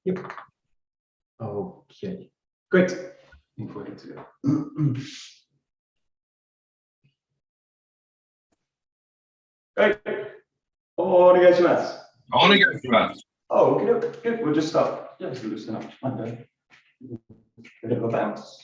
Yep. Okay. Great. Looking forward to it. Great. 𝘭𝘪𝘷𝘦𝘴. Oh, okay, good. We'll just start. Yes, we'll just start. Okay. A bit of a bounce.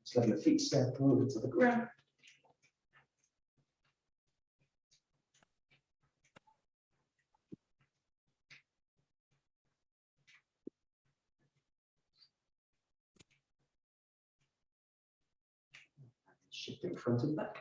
Just letting the feet step over to the ground. Shifting front and back.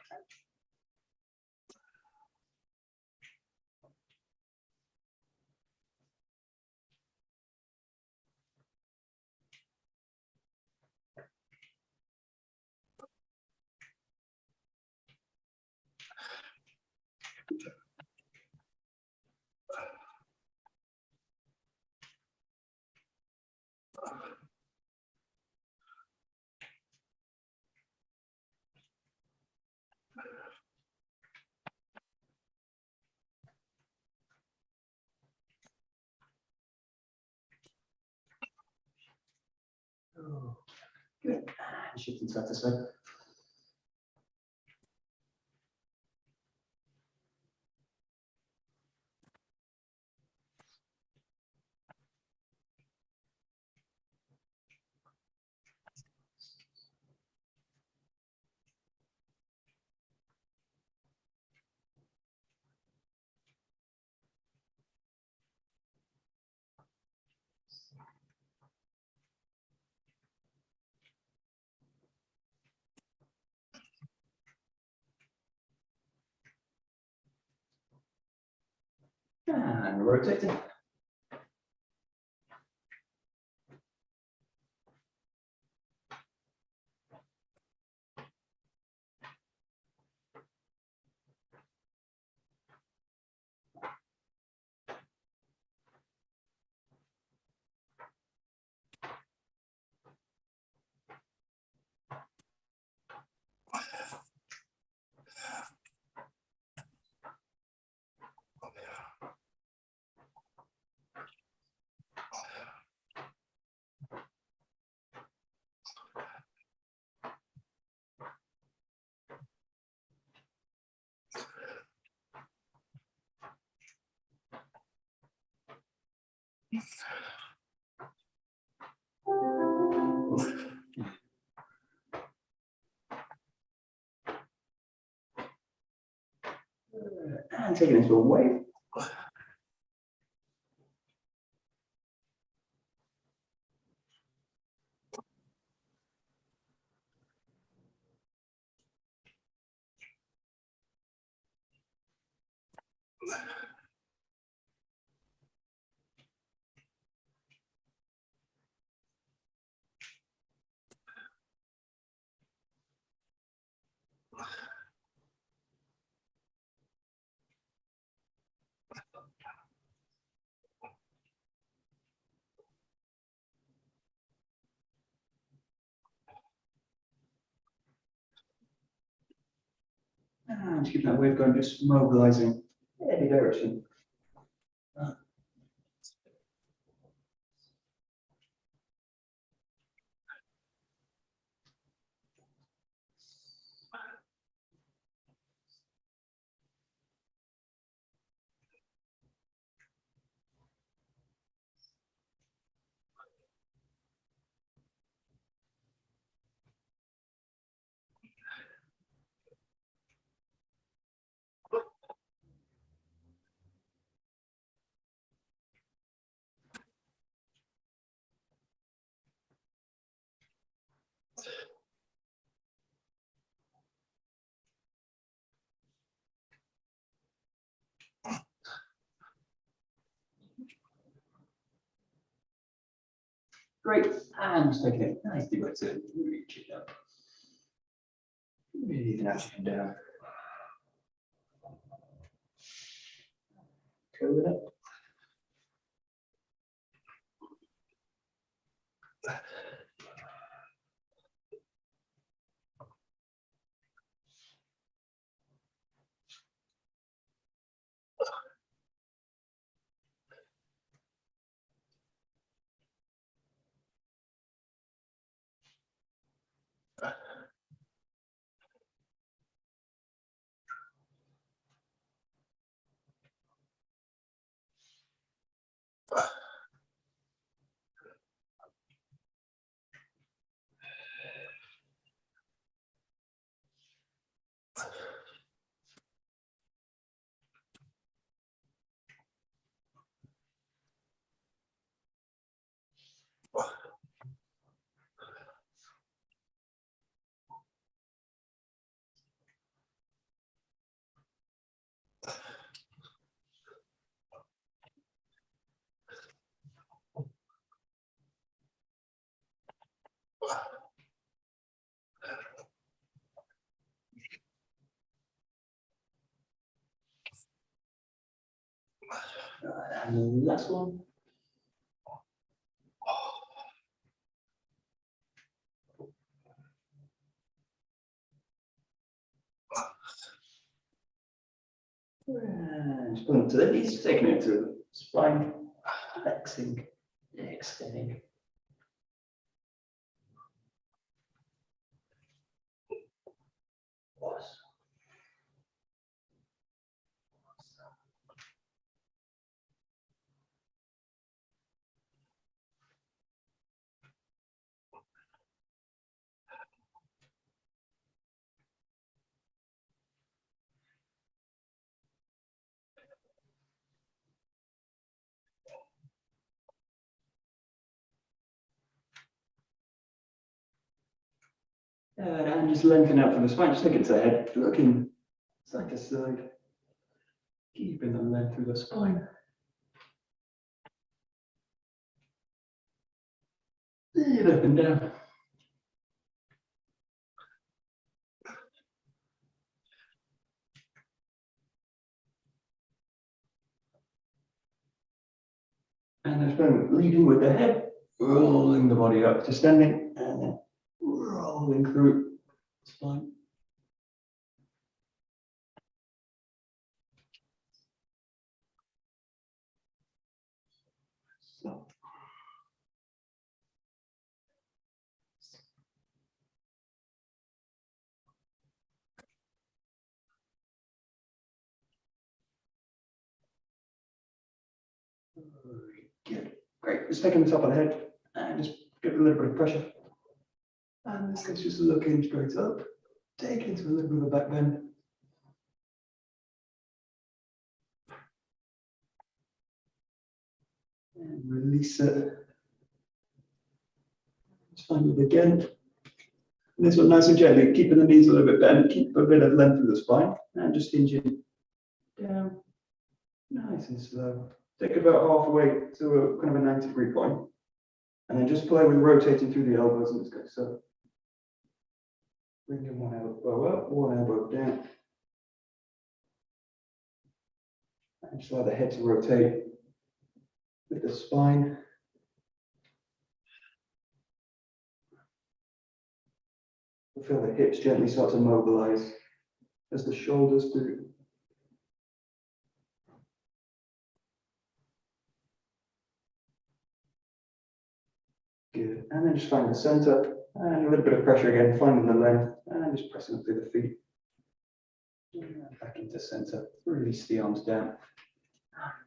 Oh, good. Shifting side to side. And rotating. And take it into a wave. And keep that wave going, just mobilizing any direction. Great. And just taking it nice deep breath in. Reach it up. Breathe out and down. Curl it up. And the last one. And just pulling to the knees, taking it to the spine, flexing, extending. And just lengthen out from the spine, just take it to the head, looking side to side, keeping the length through the spine. And up and down. And there's been leading with the head, rolling the body up to standing, and then rolling through the spine. So. Good. Great. Just taking the top of the head and just give it a little bit of pressure. And this gets just looking straight up. Take it into a little bit of a back bend. And release it. Just find it again. And this one nice and gently, keeping the knees a little bit bent, keep a bit of length through the spine, and just hinging down. Nice and slow. Take it about halfway to a kind of a 90-degree point. And then just play with rotating through the elbows in this case. So bringing one elbow up, one elbow down. And just allow the head to rotate with the spine. Feel the hips gently start to mobilize as the shoulders do. Good. And then just find the center and a little bit of pressure again, finding the length and just pressing up through the feet. And back into center. Release the arms down.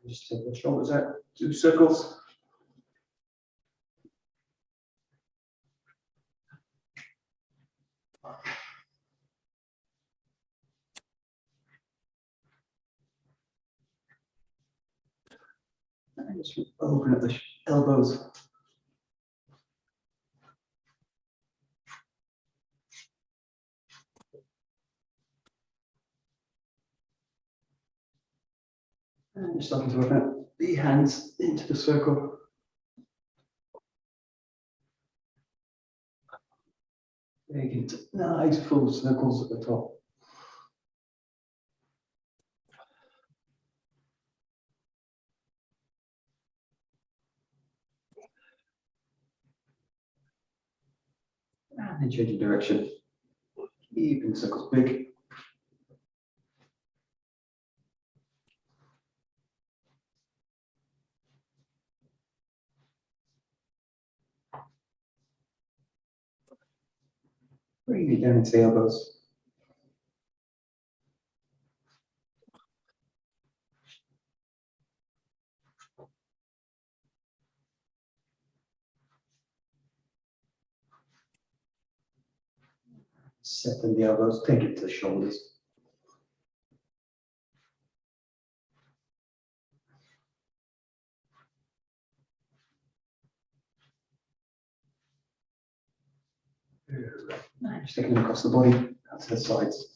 Just take the shoulders out, 2 circles. And just open up the elbows. And just starting to open up the hands into the circle. Taking nice full circles at the top. And then changing direction. Keeping the circles big. Bring it down into the elbows. Set in the elbows, take it to the shoulders. Just taking them across the body, out to the sides.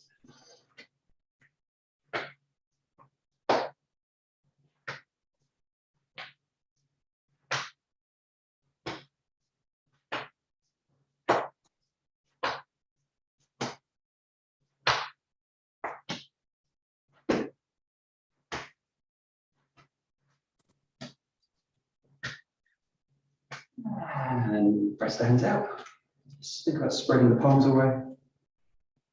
And press the hands out. Just think about spreading the palms away,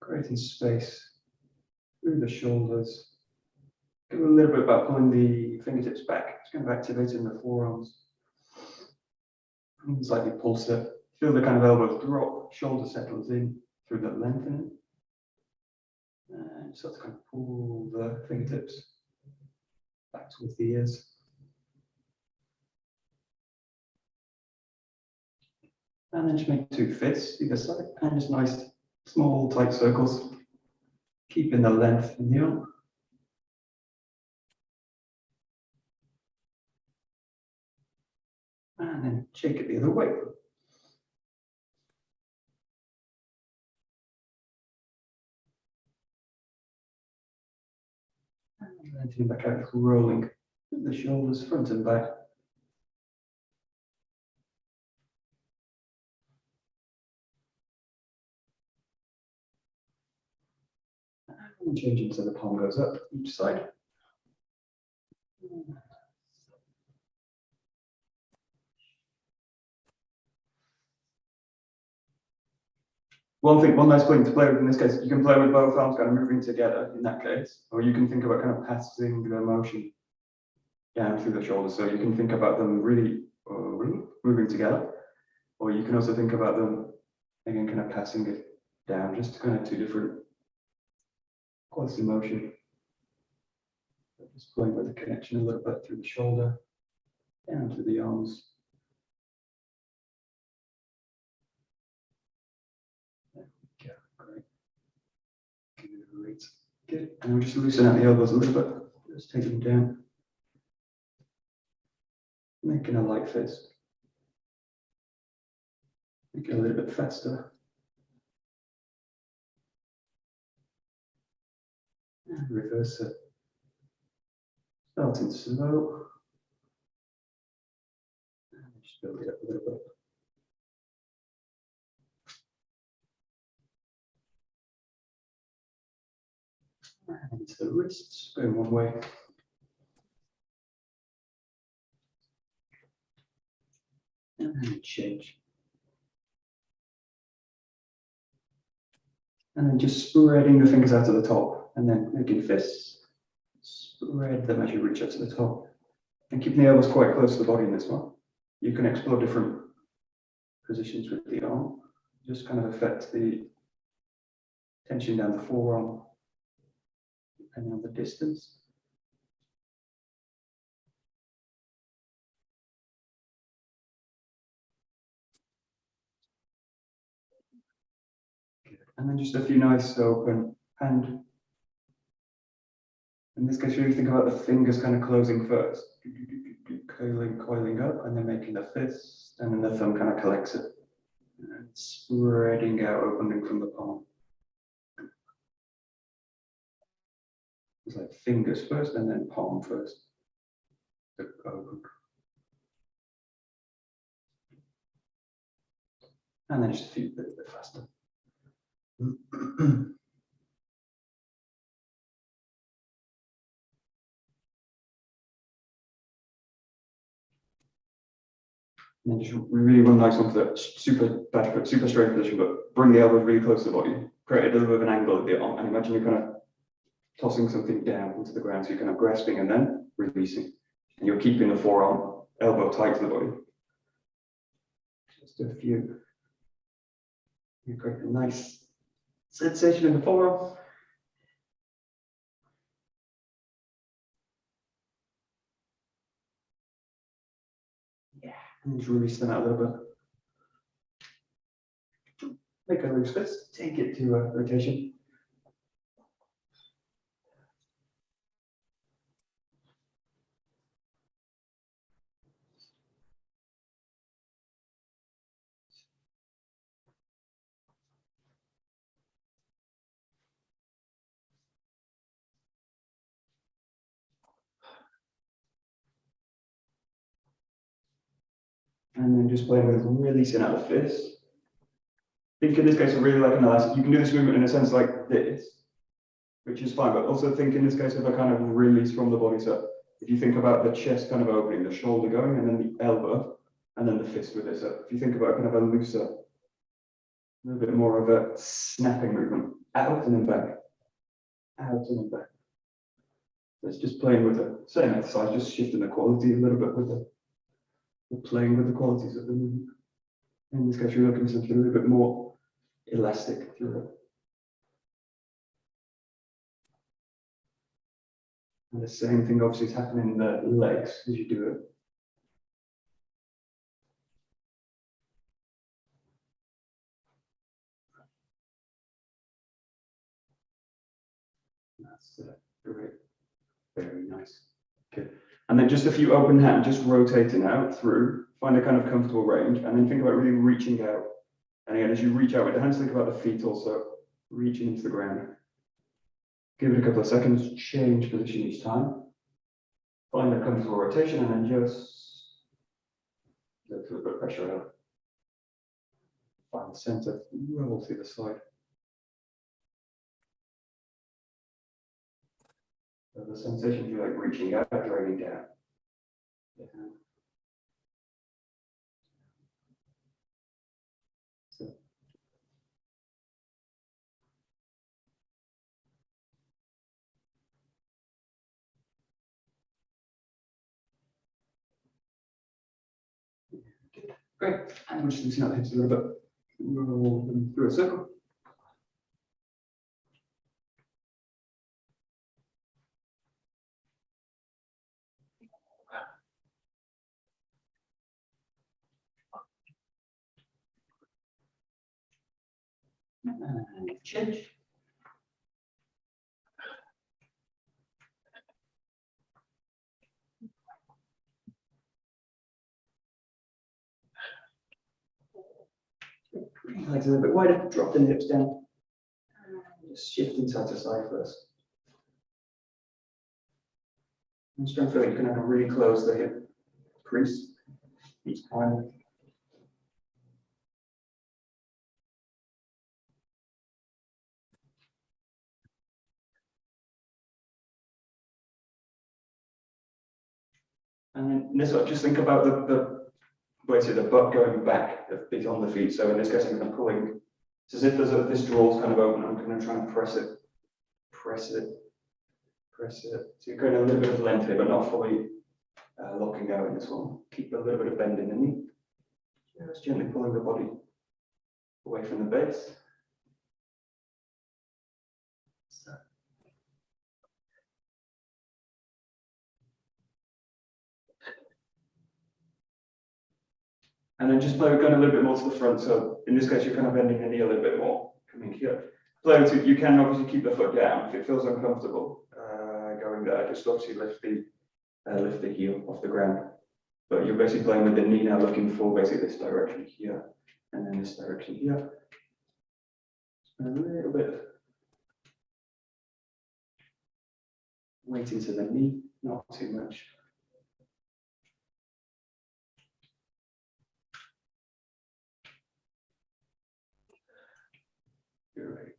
creating space through the shoulders. Give a little bit about pulling the fingertips back. It's kind of activating the forearms. And slightly pulse it. Feel the kind of elbows drop, shoulder settles in through the lengthening. And start to kind of pull the fingertips back towards the ears. And then just make two fists either side, and just nice, small, tight circles, keeping the length in the arm. And then shake it the other way. And lengthening back out, rolling the shoulders front and back. And changing so the palm goes up each side. One nice point to play with in this case, you can play with both arms kind of moving together in that case, or you can think about kind of passing the motion down through the shoulders. So you can think about them really moving together, or you can also think about them, again, kind of passing it down, just kind of two different quality motion. Just playing with the connection a little bit through the shoulder, down to the arms. There we go, great. Great. Good. And we'll just loosen out the elbows a little bit. Just take them down. Making a light fist. Make it a little bit faster. And reverse it. Starting slow. And just build it up a little bit. And into the wrists, going one way. And then change. And then just spreading the fingers out to the top, and then making fists. Spread them as you reach up to the top. And keeping the elbows quite close to the body in this one. You can explore different positions with the arm. Just kind of affect the tension down the forearm, depending on the distance. And then just a few nice open hand. In this case, really think about the fingers kind of closing first, coiling up, and then making the fist, and then the thumb kind of collects it. And spreading out, opening from the palm. It's like fingers first, and then palm first. Open. And then just a few bit faster. And just really one nice one for that super back foot, super straight position, but bring the elbows really close to the body. Create a little bit of an angle at the arm, and imagine you're kind of tossing something down into the ground. So you're kind of grasping and then releasing. And you're keeping the forearm, elbow tight to the body. Just a few. You create a nice sensation in the forearm. Yeah, and just release them out a little bit. Make a loose fist, take it to rotation. And then just playing with releasing out the fist. Think in this case, I really like an elastic. You can do this movement in a sense like this, which is fine, but also think in this case of a kind of release from the body. So if you think about the chest kind of opening, the shoulder going, and then the elbow, and then the fist with it. So if you think about kind of a looser, a little bit more of a snapping movement, out and then back, out and then back. So it's just playing with the same exercise, just shifting the quality a little bit with the playing with the qualities of the movement. In this case, you're looking for something a little bit more elastic through it. And the same thing obviously is happening in the legs as you do it. That's great. Very nice. Okay. And then just a few open hand, just rotating out through, find a kind of comfortable range, and then think about really reaching out. And again, as you reach out with the hands, think about the feet also reaching into the ground. Give it a couple of seconds, change position each time. Find a comfortable rotation, and then just let a little bit of pressure out. Find the center, roll to the side. So the sensation you're like reaching out, draining down. Yeah. So. Great. And we're just loosening out the hips a little bit. Roll them through a circle. And change. Legs a little bit wider, drop the hips down. Just shifting side to side first. And strong feeling, you can have to really close the hip crease each time. And then this one, just think about the butt going back, the feet on the feet. So in this case, I'm pulling. It's as if this drawer is kind of open. I'm going to try and press it, press it, press it. So you're going a little bit of length here, but not fully locking out in this one. Keep a little bit of bend in the knee. Just gently pulling the body away from the base. So. And then just play going a little bit more to the front. So in this case, you're kind of bending the knee a little bit more, coming here. Play with it. You can obviously keep the foot down if it feels uncomfortable going there. Just obviously lift the heel off the ground. But you're basically playing with the knee now, looking for basically this direction here, and then this direction here. And a little bit weight into the knee, not too much. Great.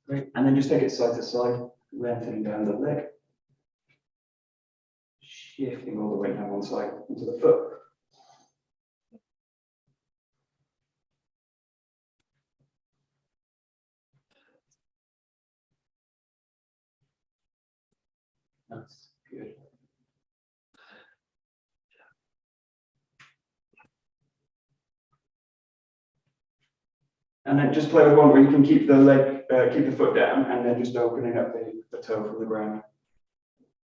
Great. And then just take it side to side, lengthening down the leg. Shifting all the weight down one side into the foot. That's good. And then just play with one where you can keep the leg, keep the foot down, and then just opening up the toe from the ground.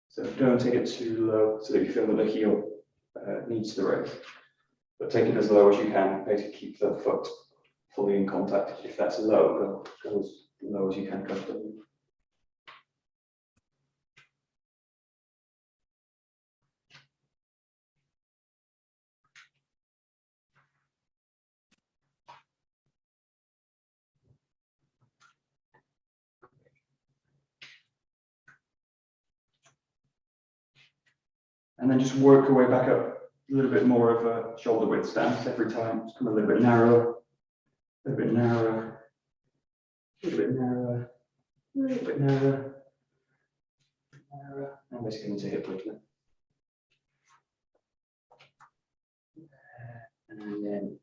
So don't take it too low so that you feel that the heel needs to raise. But take it as low as you can, basically keep the foot fully in contact. If that's low, go as low as you can comfortably. And then just work your way back up a little bit more of a shoulder width stance every time. Just come a little bit narrower, a little bit narrower, a little bit narrower, a little bit narrower, narrower, and basically into hip width. And then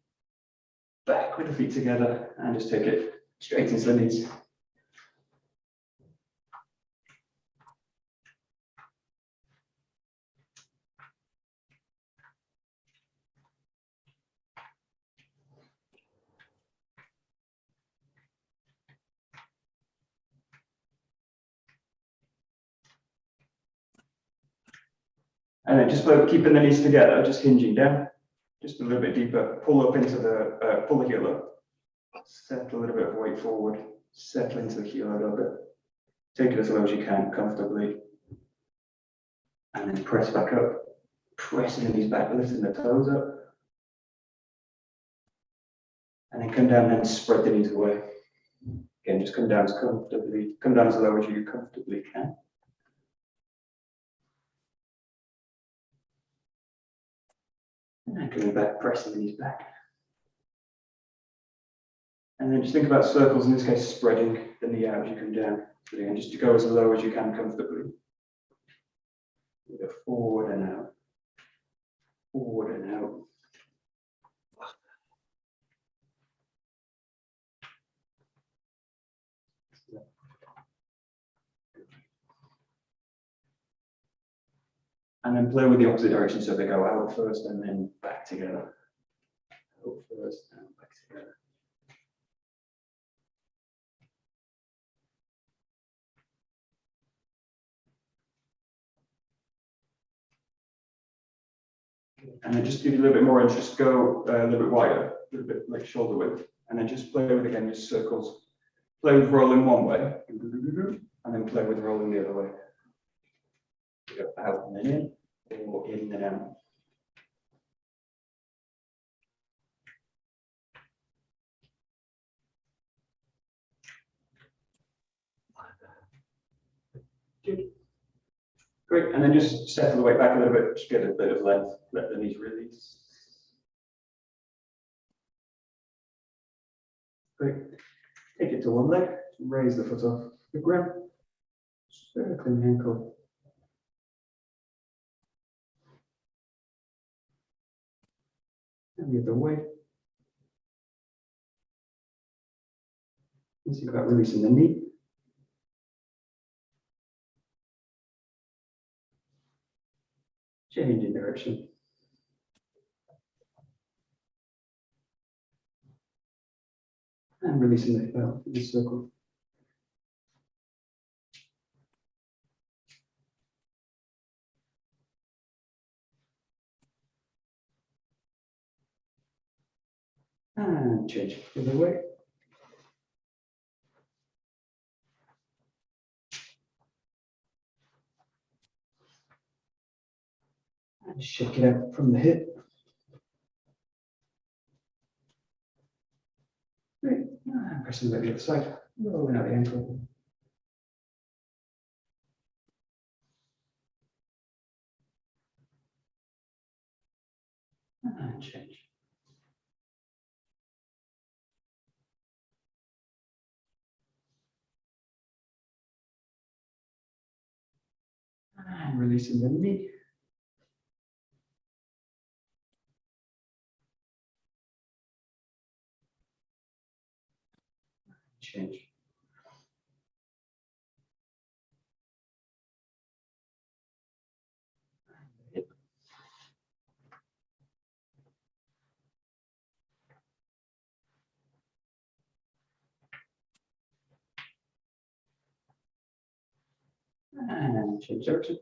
back with the feet together and just take it straight into the knees. And then just keeping the knees together, just hinging down, just a little bit deeper, pull up into the, pull the heel up, settle a little bit of weight forward, settle into the heel a little bit, take it as low as you can comfortably, and then press back up, pressing the knees back, lifting the toes up, and then come down and spread the knees away. Again, just come down as comfortably, come down as low as you comfortably can. And coming back, pressing the knees back. And then just think about circles, in this case, spreading the knee out as you come down. So again, just to go as low as you can comfortably. You go forward and out. Forward and out. And then play with the opposite direction, so they go out first and then back together. Out first and back together. And then just give you a little bit more interest, go a little bit wider, a little bit like shoulder width, and then just play with, again, just circles. Play with rolling one way, and then play with rolling the other way. Go out and then in, or in and out. Good. Great, and then just settle the weight back a little bit, just get a bit of length, let the knees release. Great. Take it to one leg, raise the foot off the ground, circling the ankle. And the other way. And think about releasing the knee. Change in direction. And releasing the hip out in the circle. And change the other way. And shake it out from the hip. Great. And pressing the other side, rolling out the ankle. And change. And releasing the knee. Change. And change direction.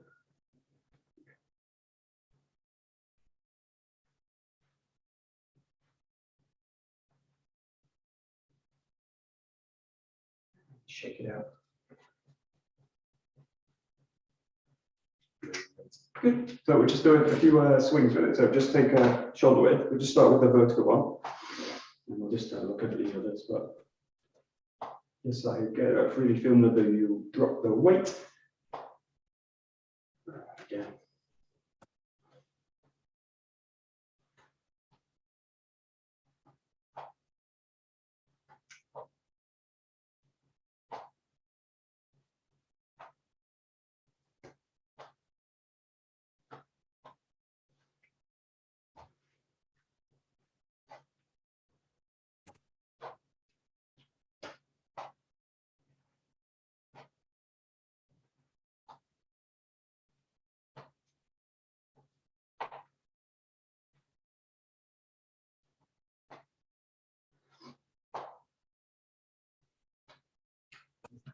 Shake it out. Good. So we'll just do a few swings with it. So just take a shoulder width. We'll just start with the vertical one. And we'll just look at the others. But just so you get a really feeling that you drop the weight. Again.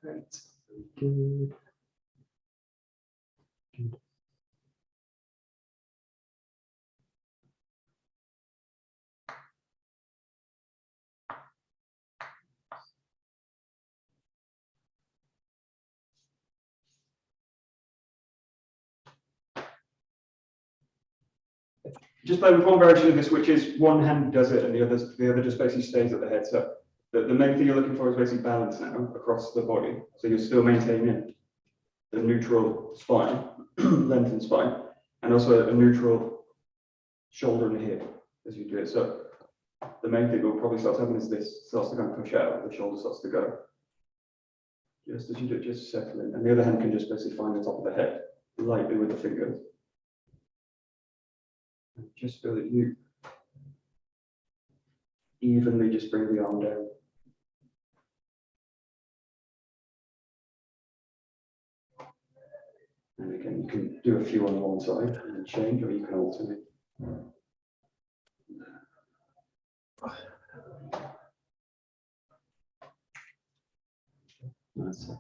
Great. Good. Good. Just play with one variation of this, which is one hand does it and the other just basically stays at the head. So the main thing you're looking for is basically balance now across the body. So you're still maintaining the neutral spine, lengthened spine, and also a neutral shoulder and hip as you do it. So the main thing will probably start happening is this starts to kind of push out, the shoulder starts to go. Just as you do it, just settle in. And the other hand can just basically find the top of the head lightly with the fingers. And just feel that you evenly just bring the arm down. And again, you can do a few on one side and then change, or you can alternate. That's it.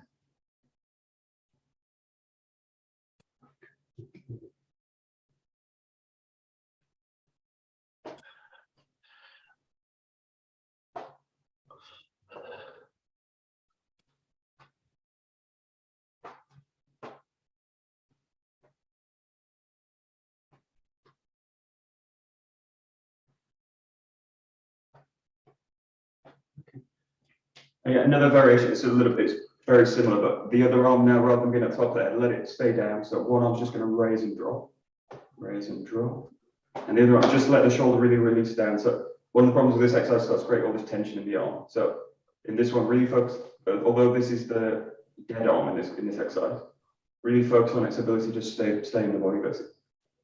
Yeah, another variation, it's a little bit very similar, but the other arm now, rather than being at the top there, let it stay down. So one arm's just going to raise and drop, and the other arm, just let the shoulder really release down. So one of the problems with this exercise starts to create all this tension in the arm. So in this one, really focus, although this is the dead arm in this exercise, really focus on its ability to just stay in the body basically.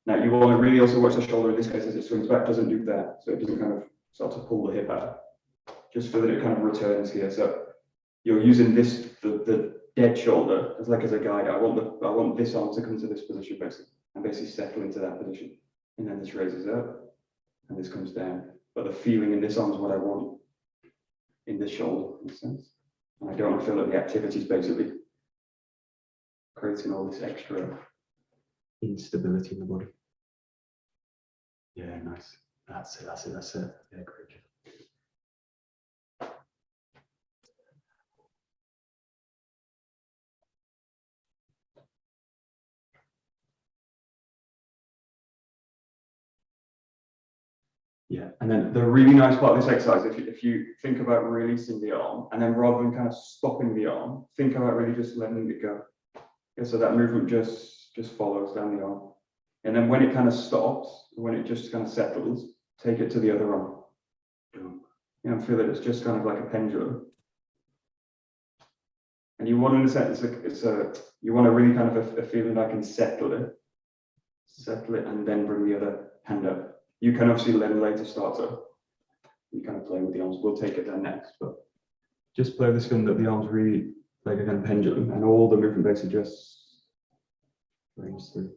Now you want to really also watch the shoulder, in this case as it swings back, doesn't do that. So it doesn't kind of start to pull the hip out. Just feel that it kind of returns here. So you're using this, the dead shoulder as a guide. I want this arm to come to this position basically, and basically settle into that position. And then this raises up and this comes down. But the feeling in this arm is what I want in this shoulder, in a sense. And I don't want to feel that the activity is basically creating all this extra instability in the body. Yeah, nice. That's it. Yeah, great. Yeah, and then the really nice part of this exercise, if you think about releasing the arm, and then rather than kind of stopping the arm, think about really just letting it go. Yeah, so that movement just follows down the arm. And then when it kind of stops, when it just kind of settles, take it to the other arm. You know, feel that it's just kind of like a pendulum. And you want, in a sense, you want to really kind of a feeling I can settle it, and then bring the other hand up. You can obviously then later start to, you kind of play with the arms. We'll take it down next, but just play this feeling that the arms really like a kind of pendulum, and all the movement basically just range through.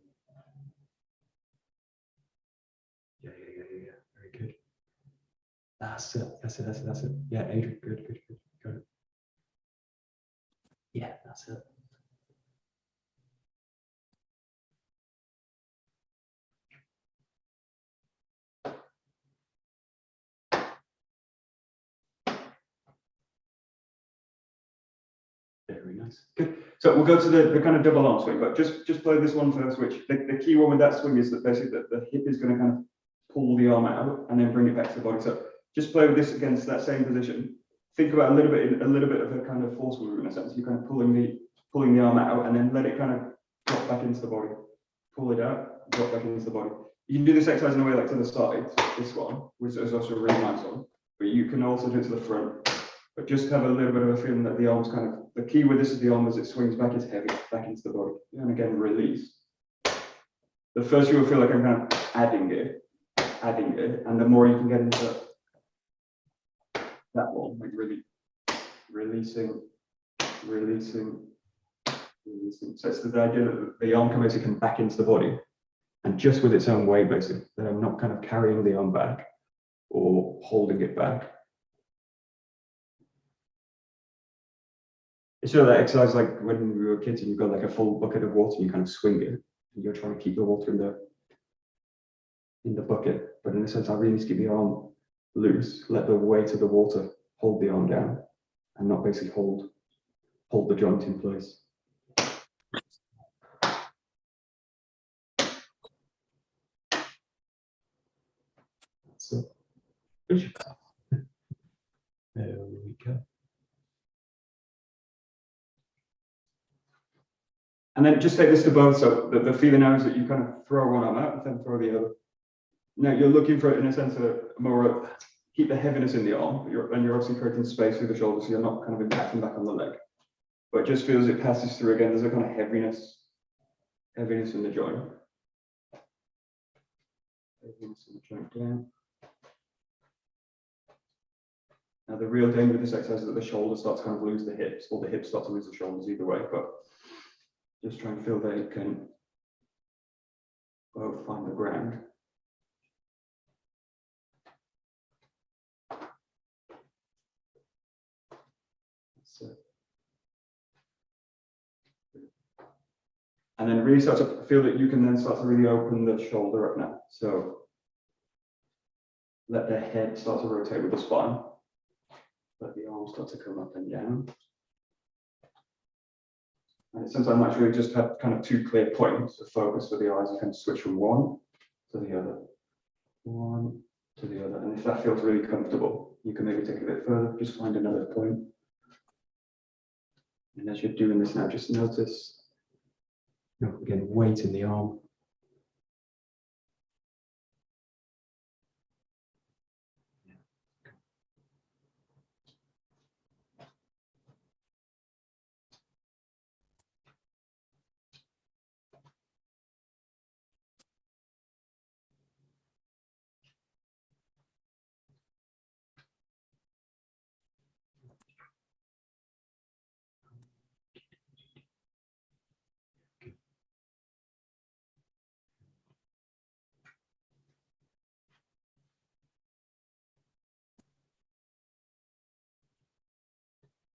Yeah. Very good. That's it. Yeah, Adrian, good. Got it. Yeah, that's it. Very nice. Good. So we'll go to the kind of double arm swing, but just play this one first, which the key one with that swing is that basically the hip is going to kind of pull the arm out and then bring it back to the body. So just play with this against that same position. Think about a little bit of a kind of force move in a sense. You're kind of pulling the arm out and then let it kind of drop back into the body. Pull it out, drop back into the body. You can do this exercise in a way like to the side, this one, which is also a really nice one. But you can also do it to the front. But just have a little bit of a feeling that the arm's kind of, the key with this is the arm as it swings back is heavy, back into the body. And again, release. The first you will feel like I'm kind of adding it, and the more you can get into that one, like really releasing. So it's the idea that the arm can basically come back into the body, and just with its own weight, basically, that I'm not kind of carrying the arm back or holding it back. It's sort of that exercise like when we were kids and you've got like a full bucket of water and you kind of swing it, and you're trying to keep the water in the bucket. But in a sense, I really need to keep the arm loose, let the weight of the water hold the arm down, and not basically hold the joint in place. So, there we go. And then just take this to both. So the feeling now is that you kind of throw one arm out and then throw the other. Now you're looking for, in a sense, more keep the heaviness in the arm, and you're obviously creating space through the shoulder, so you're not kind of impacting back on the leg. But it just feels it passes through again. There's a kind of heaviness in the joint. Heaviness in the joint down. Now the real danger with this exercise is that the shoulder starts to kind of lose the hips, or the hips start to lose the shoulders either way. But just try and feel that you can both find the ground. That's it. And then really start to feel that you can then start to really open the shoulder up now. So let the head start to rotate with the spine. Let the arms start to come up and down. And sometimes actually just have kind of two clear points of focus for the eyes. You can switch from one to the other, one to the other. And if that feels really comfortable, you can maybe take it a bit further, just find another point. And as you're doing this now, just notice, again, weight in the arm.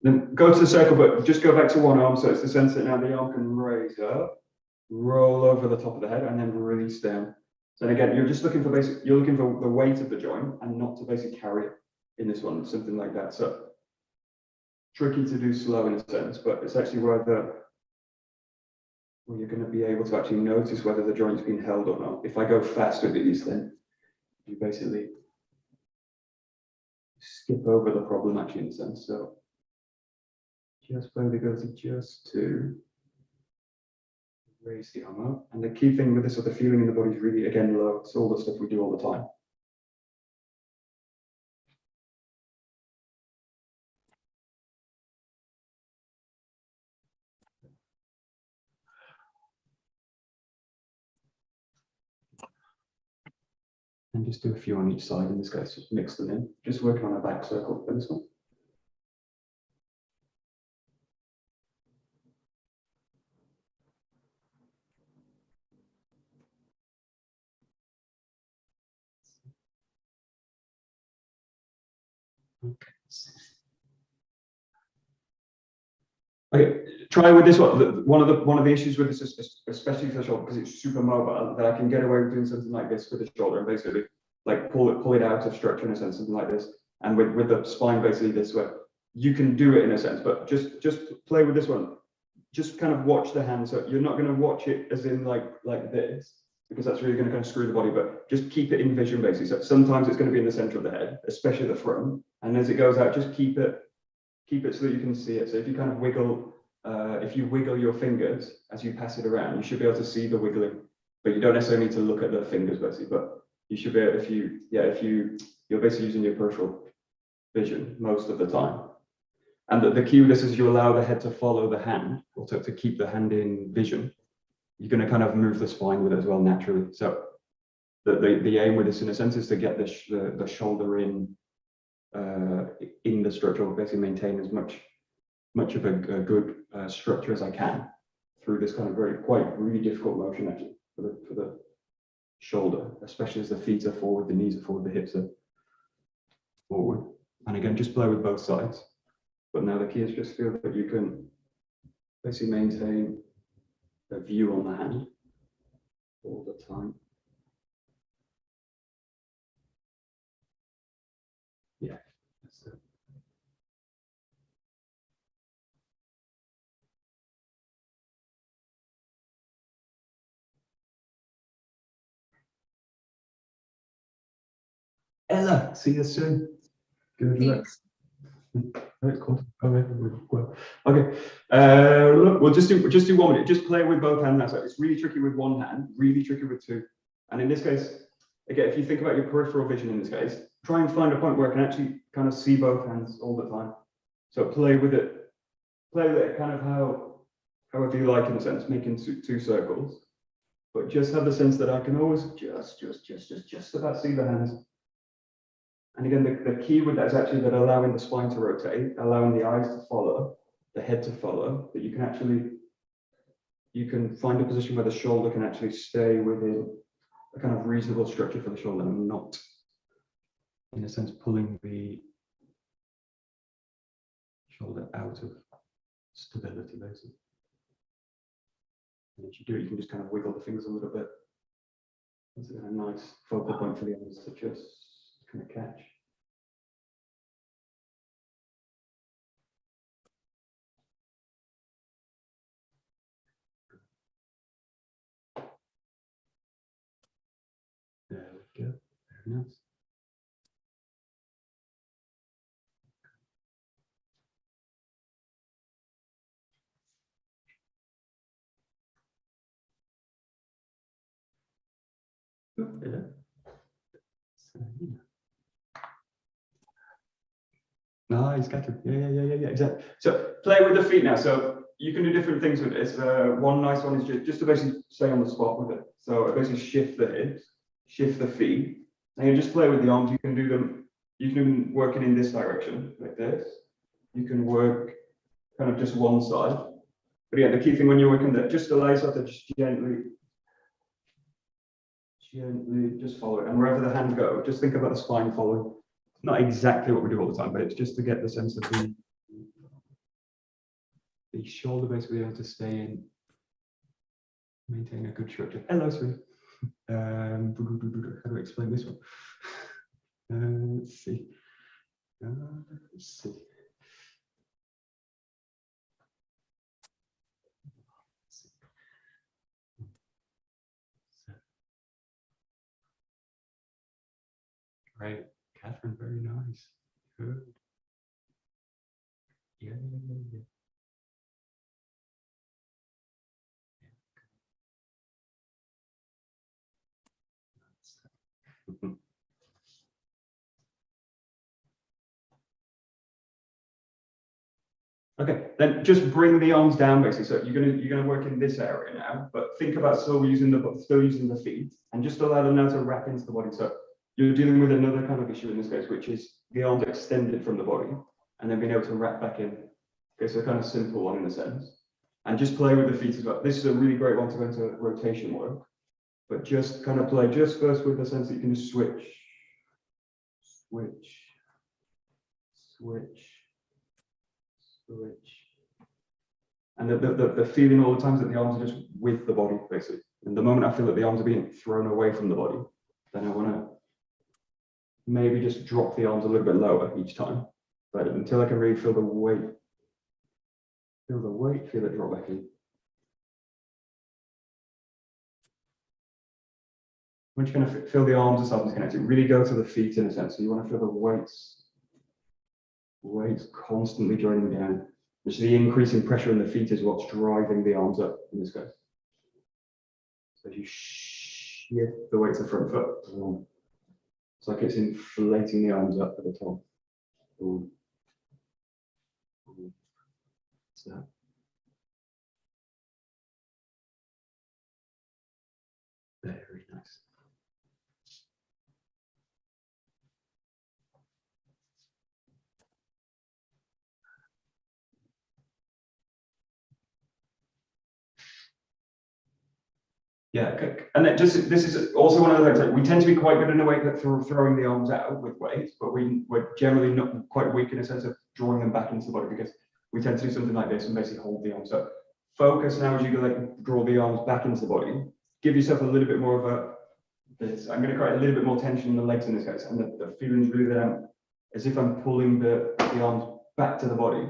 Then go to the circle, but just go back to one arm. So it's the sense that now the arm can raise up, roll over the top of the head, and then release down. So again, you're just looking for you're looking for the weight of the joint and not to basically carry it in this one, something like that. So tricky to do slow in a sense, but it's actually where you're going to be able to actually notice whether the joint's been held or not. If I go fast with these, then you basically skip over the problem actually in a sense. So just play the ability just to raise the arm up. And the key thing with this, the feeling in the body is really, again, low. It's all the stuff we do all the time. And just do a few on each side in this case, just mix them in. Just working on a back circle for this one. Okay, try with this one. One of the issues with this, especially for the shoulder, because it's super mobile, that I can get away with doing something like this with the shoulder and basically like pull it out of structure in a sense, something like this. And with the spine basically this way, you can do it in a sense, but just play with this one. Just kind of watch the hand. So you're not going to watch it as in like this, because that's really going to kind of screw the body, but just keep it in vision basically. So sometimes it's going to be in the center of the head, especially the front. And as it goes out, just keep it so that you can see it. So if you kind of wiggle, if you wiggle your fingers as you pass it around, you should be able to see the wiggling, but you don't necessarily need to look at the fingers basically, but you should be able, if you're basically using your peripheral vision most of the time. And the key with this is you allow the head to follow the hand, or to keep the hand in vision. You're going to kind of move the spine with it as well naturally. So the aim with this in a sense is to get the shoulder in the structure, or basically maintain as much of a good structure as I can through this kind of really difficult motion actually for the shoulder, especially as the feet are forward, the knees are forward, the hips are forward. And again, just play with both sides. But now the key is just feel that you can basically maintain a view on the hand all the time. Yeah, that's it. Ella, see you soon. Good luck. That's cool. Okay. Look, we'll just do 1 minute. Just play with both hands. So it's really tricky with one hand, really tricky with two. And in this case, again, if you think about your peripheral vision in this case, try and find a point where I can actually kind of see both hands all the time. So play with it kind of however you like in a sense, making two circles. But just have the sense that I can always just about see the hands. And again, the key with that is actually that allowing the spine to rotate, allowing the eyes to follow, the head to follow, that you can find a position where the shoulder can actually stay within a kind of reasonable structure for the shoulder and not, in a sense, pulling the shoulder out of stability, basically. And if you do it, you can just kind of wiggle the fingers a little bit. That's a nice focal point for the eyes to just kind of catch. There we go. Very nice. Yeah. Nice, got it. Yeah, exactly. So play with the feet now. So you can do different things with this. One nice one is just to basically stay on the spot with it. So basically shift the hips, shift the feet, and you just play with the arms. You can do them. You can work in this direction like this. You can work kind of just one side. But yeah, the key thing when you're working that, just allow yourself to just gently just follow it. And wherever the hand goes, just think about the spine following. Not exactly what we do all the time, but it's just to get the sense of the shoulder basically able to stay in, maintain a good structure. Hello, sweet. How do I explain this one? Let's see. Right. Catherine, very nice. Good. Yeah. Okay, then just bring the arms down basically. So you're gonna work in this area now, but think about still using the feet, and just allow them now to wrap into the body. So you're dealing with another kind of issue in this case, which is the arms extended from the body and then being able to wrap back in. Okay, so a kind of simple one in a sense. And just play with the feet as well. This is a really great one to go into rotation work, but just kind of play just first with the sense that you can just switch, switch, switch, switch. And the feeling all the time is that the arms are just with the body, basically. And the moment I feel that the arms are being thrown away from the body, then I want to maybe just drop the arms a little bit lower each time. But until I can really feel the weight, feel it drop back in. Once you're going to feel the arms and something's connected, really go to the feet in a sense. So you want to feel the weights constantly joining down. Which the increasing pressure in the feet is what's driving the arms up in this case. So if you shift the weight to the front foot, it's like it's inflating the arms up at the top. So. Very nice. Yeah, and this is also one of the things that we tend to be quite good in a way that throwing the arms out with weights, but we're generally not quite weak in a sense of drawing them back into the body because we tend to do something like this and basically hold the arms up. Focus now as you go, like draw the arms back into the body. Give yourself a little bit more of this. I'm going to create a little bit more tension in the legs in this case, and the feeling's really there as if I'm pulling the arms back to the body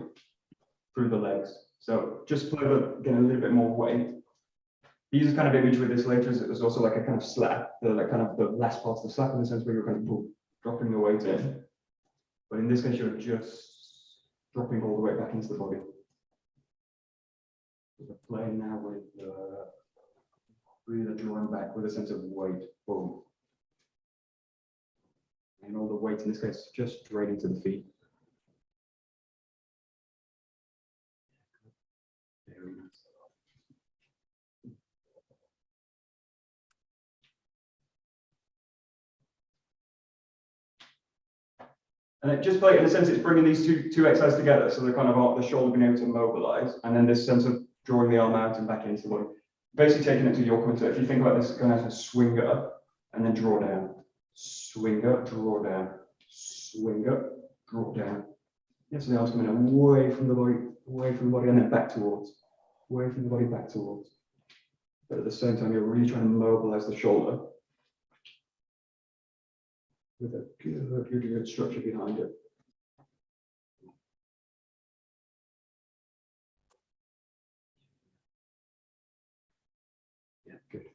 through the legs. So just play with again a little bit more weight. Use kind of image with this later as it was also like a kind of slap, like kind of the last part of the slap in the sense where you're kind of dropping the weight in. But in this case, you're just dropping all the weight back into the body. We're playing now with really drawing back with a sense of weight. Boom. And all the weight in this case just straight into the feet. Very nice. And it just like in a sense, it's bringing these two exercises together. So they're kind of the shoulder being able to mobilize, and then this sense of drawing the arm out and back into the body. Basically taking it to your point. So if you think about this, going to swing up and then draw down, swing up, draw down, swing up, draw down. Yeah, so the arms coming away from the body, and then back towards, away from the body, back towards. But at the same time, you're really trying to mobilize the shoulder with a good structure behind it. Yeah, good.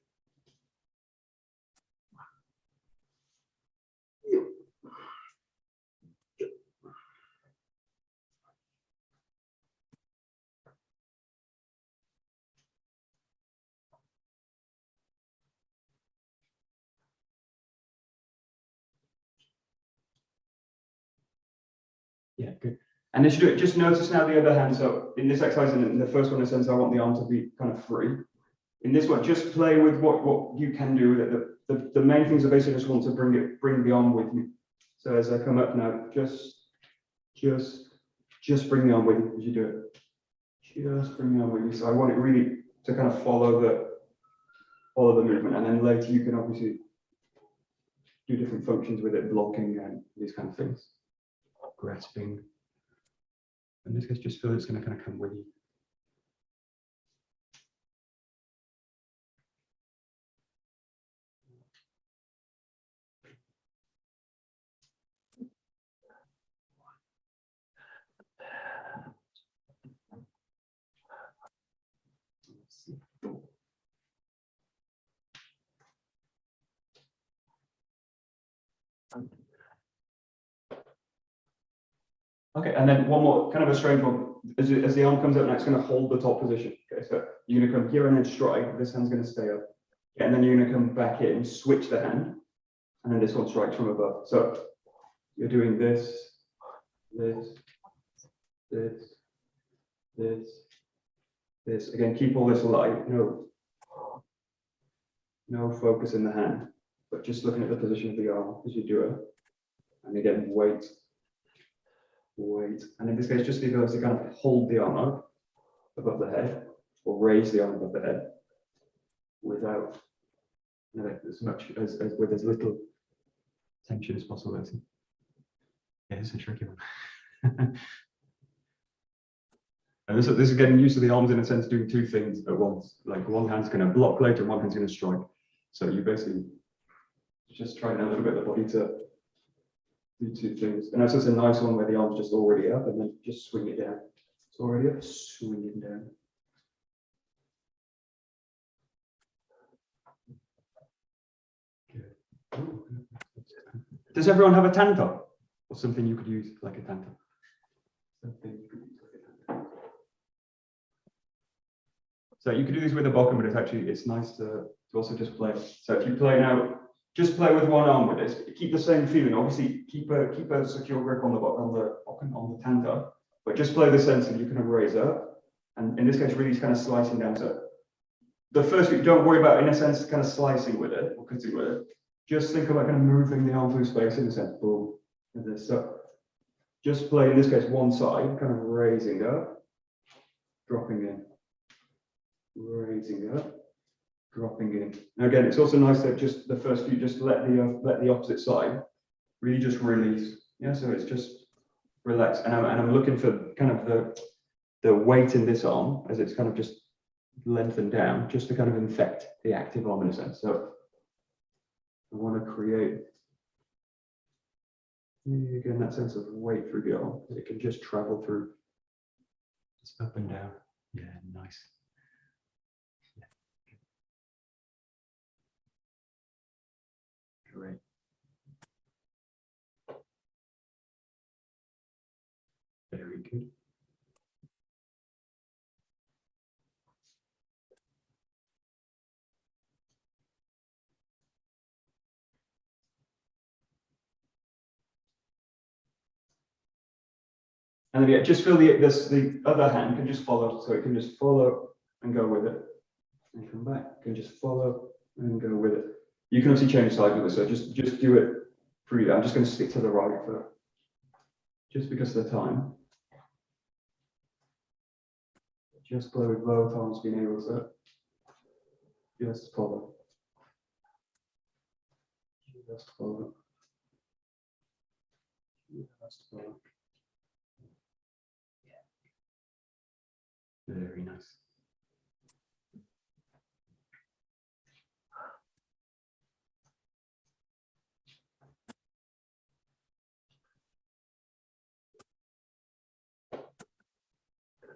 Yeah, good. And as you do it, just notice now the other hand. So in this exercise, in the first one, in a sense, I want the arm to be kind of free. In this one, just play with what you can do. The main things are basically just want to bring the arm with you. So as I come up now, just bring the arm with you as you do it. Just bring the arm with you. So I want it really to kind of follow the movement, and then later you can obviously do different functions with it, blocking and these kind of things. Grasping. In this case, just feel it's going to kind of come with you. Okay, and then one more kind of a strange one. As the arm comes up now, it's going to hold the top position. Okay, so you're going to come here and then strike. This hand's going to stay up. Okay, and then you're going to come back in, switch the hand, and then this one strikes from above. So you're doing this, this. Again, keep all this light. No focus in the hand. but just looking at the position of the arm as you do it. And again, weight, and in this case, just the ability to kind of hold the arm up above the head, or raise the arm above the head, without as much with as little tension as possible. Yeah, it's a tricky one. And this is getting used to the arms in a sense doing two things at once. Like one hand's going to block later, and one hand's going to strike. So you basically just trying a little bit of the body to do two things. And that's just a nice one where the arm's just already up, and then just swing it down. It's already up, swing it down. Does everyone have a tanto? Or something you could use like a tanto? Something you could use like a tanto. So you could do this with a bokken, but it's nice to also just play. So if you play now, just play with one arm with this. Keep the same feeling. Obviously, keep a secure grip on the bokken, on the tanto, but just play the sense that you can raise up. And in this case, really, it's kind of slicing down. So the first bit, don't worry about, in a sense, kind of slicing with it or cutting with it. Just think about kind of moving the arm through space in a sense. Boom. And this. So just play, in this case, one side, kind of raising up, dropping in, raising up, dropping in. Now again, it's also nice that just the first few, just let the opposite side really just release. Yeah, so it's just relax. And I'm looking for kind of the weight in this arm as it's kind of just lengthened down, just to kind of infect the active arm in a sense. So I want to create, again, that sense of weight through the arm, that it can just travel through. It's up and down. Yeah, nice. Yeah. Great. Very good. And then yeah, just feel the other hand can just follow, so it can just follow and go with it, and come back. It can just follow and go with it. You can obviously change sides with it, so just do it freely. I'm just going to stick to the right foot, just because of the time. Just play with both arms being able to just follow. Just follow. Just follow. Very nice.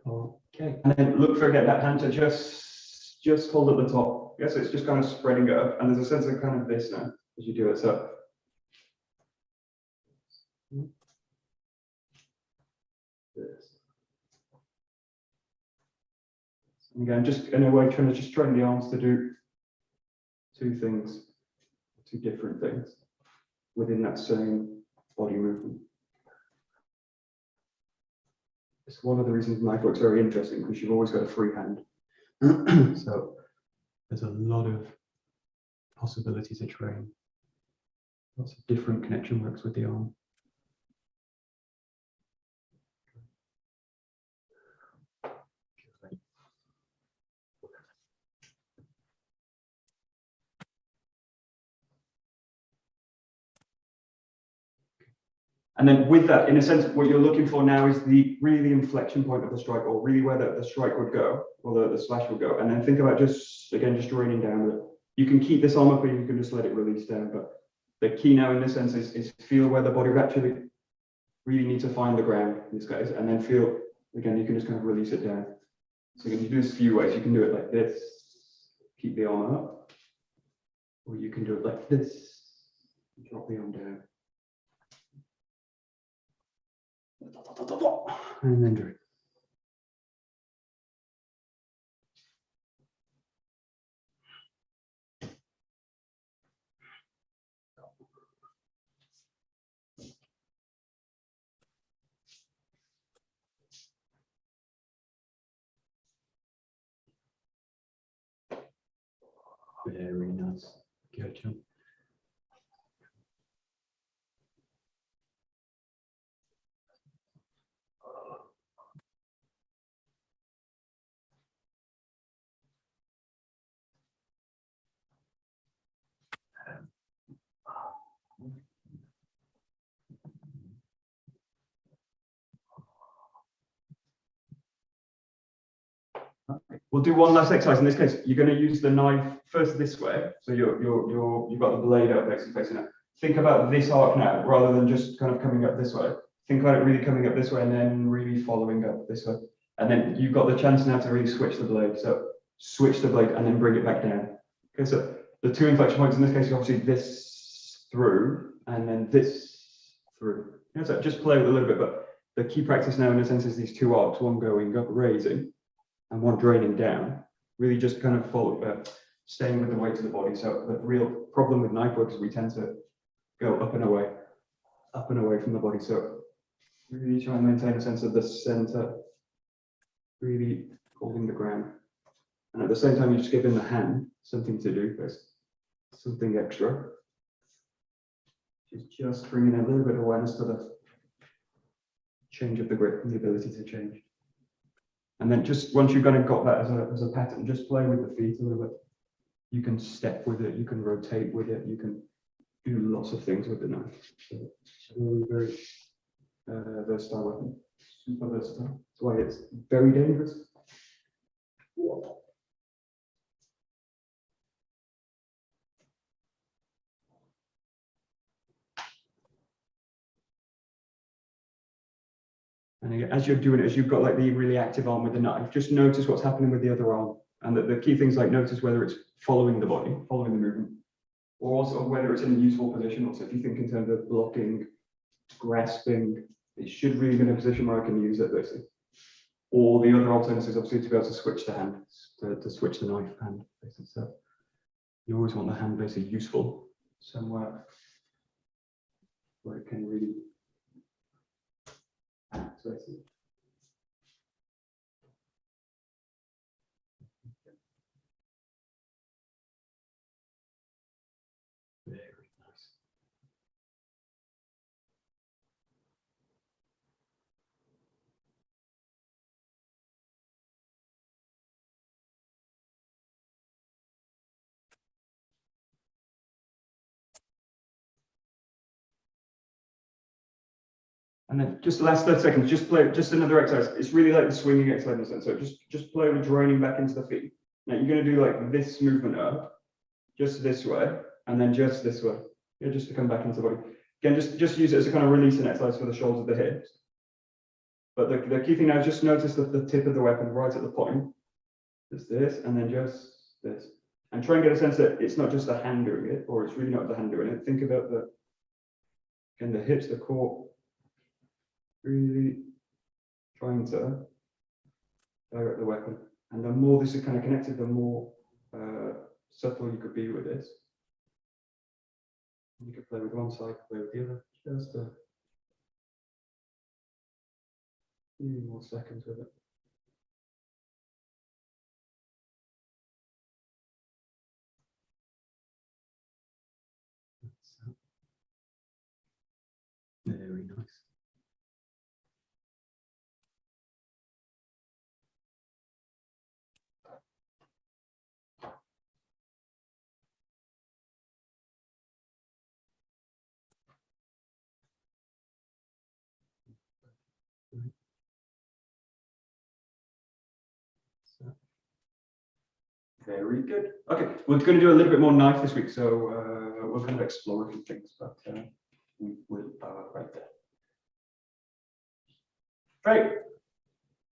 Okay, and then look for again that hand to just hold at the top. Yes, it's just kind of spreading it up, and there's a sense of kind of this now as you do it. So this. And again, just in a way, trying to just train the arms to do two things, two different things within that same body movement. It's one of the reasons knife work's very interesting, because you've always got a free hand. So there's a lot of possibilities to train. Lots of different connection works with the arm. And then with that, in a sense, what you're looking for now is really the inflection point of the strike, or really where the strike would go, or the slash would go. And then think about just draining down with it. You can keep this arm up, or you can just let it release down. But the key now in this sense is feel where the body would actually really need to find the ground in this case, and then feel, again, you can just kind of release it down. So you can do this a few ways. You can do it like this, keep the arm up, or you can do it like this, drop the arm down. And then do it. Very nice. Good job. we'll do one last exercise. In this case, you're going to use the knife first this way. So you've got the blade up basically facing it. Think about this arc now, rather than just kind of coming up this way. Think about it really coming up this way and then really following up this way. And then you've got the chance now to really switch the blade. So switch the blade and then bring it back down. Okay, so the two inflection points in this case are obviously this through and then this through. Yeah, so just play with it a little bit, but the key practice now in a sense is these two arcs, one going up, raising, and one draining down. Really just kind of follow, staying with the weight of the body. So the real problem with knife work is we tend to go up and away from the body. So really try and maintain a sense of the center, really holding the ground. And at the same time, you're just giving the hand something to do, something extra. Just bringing a little bit of awareness to the change of the grip and the ability to change. And then just once you've kind of got that as a pattern, just play with the feet a little bit. You can step with it, you can rotate with it, you can do lots of things with the knife. So it's very versatile weapon, super versatile. That's why it's very dangerous. And again, as you're doing it, as you've got like the really active arm with the knife, just notice what's happening with the other arm. And the key things like notice whether it's following the body, following the movement, or also whether it's in a useful position. Also, if you think in terms of blocking, grasping, it should really be in a position where I can use it, basically. Or the other alternative is obviously to be able to switch the hand, to switch the knife hand, basically. So you always want the hand basically useful somewhere where it can really act, basically. Very nice. And then just the last 30 seconds, just play just another exercise. It's really like the swinging exercise in a sense. So just play with draining back into the feet. Now you're going to do like this movement up, just this way, and then just this way. Yeah, just to come back into the body. Again, just use it as a kind of releasing exercise for the shoulders, the hips. But the key thing now is just notice that the tip of the weapon right at the point. Just this, and then just this. And try and get a sense that it's not just the hand doing it, or it's really not the hand doing it. Think about the hips, the core. Really trying to direct the weapon. And the more this is kind of connected, the more subtle you could be with this. You could play with one side, play with the other. Just a few more seconds with it. Very nice. Very good. Okay, we're going to do a little bit more knife this week, so we're going to explore a few things, but we will right there. Right.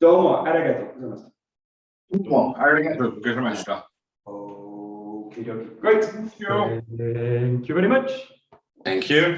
どうもありがとうございました。どうもありがとうございました。 Okie dokie. Great. Thank you. Thank you very much. Thank you.